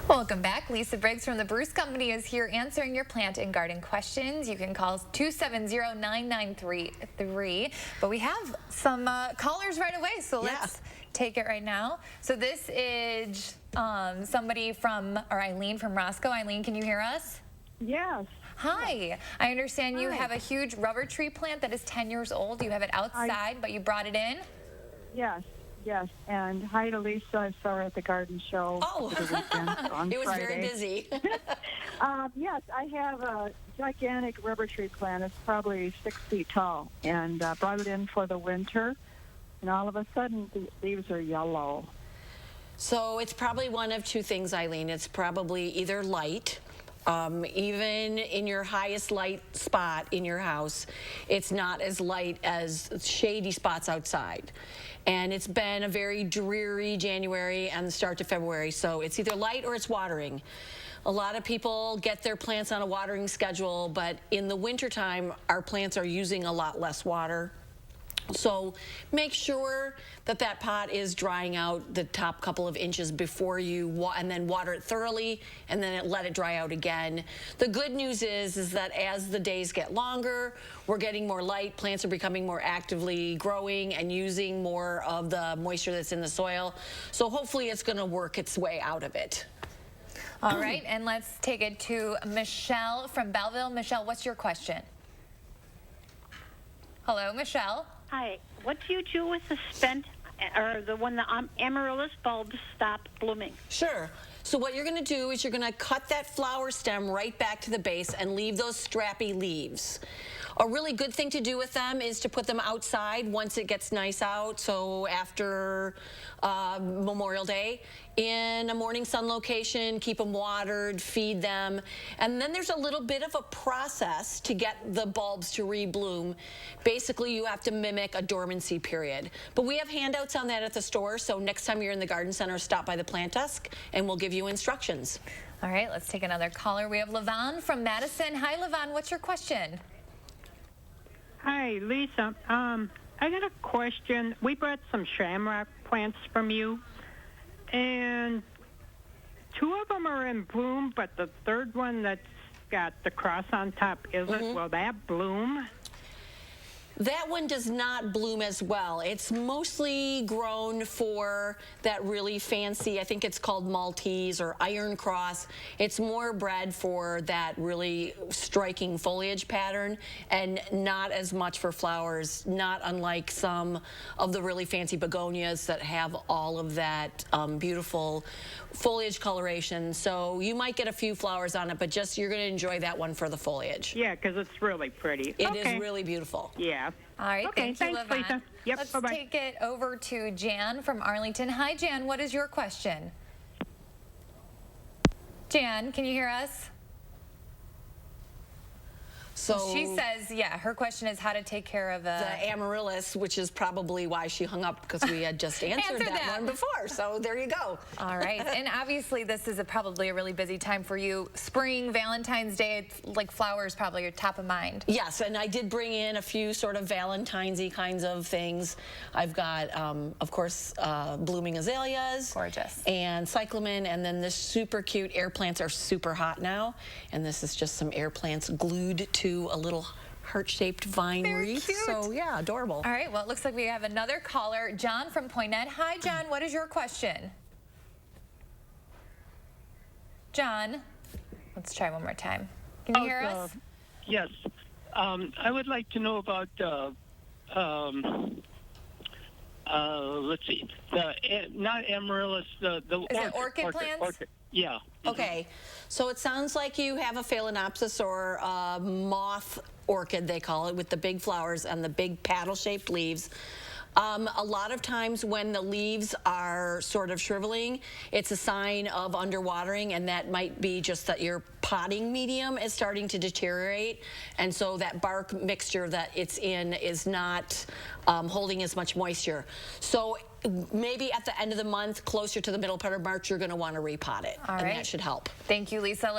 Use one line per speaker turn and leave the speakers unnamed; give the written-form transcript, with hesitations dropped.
Welcome back. Lisa Briggs from the Bruce Company is here answering your plant and garden questions. You can call 270-9933. But we have some callers right away, so let's take it right now. So this is somebody from, or Eileen from Roscoe. Eileen, can you hear us?
Yes.
Hi. I understand you have a huge rubber tree plant that is 10 years old. You have it outside, but you brought it in?
Yes. Yes, and hi to Lisa. I saw her at the garden show over the weekend on
It was
Friday.
very busy.
Yes, I have a gigantic rubber tree plant. It's probably 6 feet tall, and brought it in for the winter, and all of a sudden the leaves are yellow.
So it's probably one of two things, Eileen. It's probably either light. Even in your highest light spot in your house, it's not as light as shady spots outside. And it's been a very dreary January and the start to February, so it's either light or it's watering. A lot of people get their plants on a watering schedule, but in the wintertime, our plants are using a lot less water. So make sure that that pot is drying out the top couple of inches before you and then water it thoroughly, and then let it dry out again. The good news is that as the days get longer, we're getting more light, plants are becoming more actively growing and using more of the moisture that's in the soil. So hopefully it's going to work its way out of it.
All right, and let's take it to Michelle from Belleville. Michelle, what's your question? Hello, Michelle.
Hi. What do you do with the spent, or when the amaryllis bulbs stop blooming?
Sure. So what you're going to do is you're going to cut that flower stem right back to the base and leave those strappy leaves. A really good thing to do with them is to put them outside once it gets nice out, so after Memorial Day, in a morning sun location, keep them watered, feed them, and then there's a little bit of a process to get the bulbs to rebloom. Basically, you have to mimic a dormancy period. But we have handouts on that at the store, so next time you're in the garden center, stop by the plant desk and we'll give you instructions.
All right, let's take another caller. We have LaVonne from Madison. Hi, LaVonne, what's your question?
Hi, Lisa. I got a question. We bought some shamrock plants from you, and 2 of them are in bloom, but the third one that's got the cross on top isn't. Will that bloom?
That one does not bloom as well. It's mostly grown for that really fancy, I think it's called Maltese or Iron Cross. It's more bred for that really striking foliage pattern and not as much for flowers, not unlike some of the really fancy begonias that have all of that beautiful foliage coloration. So you might get a few flowers on it, but just you're going to enjoy that one for the foliage.
Yeah, because it's really pretty.
It is really beautiful.
Yeah.
All right,
okay,
thank you,
thanks,
LaVonne.
Lisa. Yep,
let's
bye-bye.
take it over to Jan from Arlington. Hi, Jan, what is your question? Jan, can you hear us?
So
she says, yeah, her question is how to take care of
the amaryllis, which is probably why she hung up, because we had just answered that one before. So there you go.
All right. And obviously this is probably a really busy time for you. Spring, Valentine's Day, it's like flowers probably are top of mind.
Yes, and I did bring in a few sort of Valentine's-y kinds of things. I've got, of course, blooming azaleas.
Gorgeous.
And cyclamen, and then this super cute air plants are super hot now. And this is just some air plants glued to a little heart-shaped vine wreath.
Cute.
So yeah, adorable.
All right, well, it looks like we have another caller, John from POYNETTE. Hi, John, what is your question? John, let's try one more time. Can you hear us?
Yes. I would like to know about, let's see, not amaryllis, the
Is it orchid plants?
Orchid. Yeah.
Okay, so it sounds like you have a phalaenopsis or a moth orchid, they call it, with the big flowers and the big paddle-shaped leaves. A lot of times when the leaves are sort of shriveling, it's a sign of underwatering, and that might be just that your potting medium is starting to deteriorate, and so that bark mixture that it's in is not holding as much moisture. So maybe at the end of the month, closer to the middle part of March, you're going to want to repot it, and that should help.
Thank you, Lisa.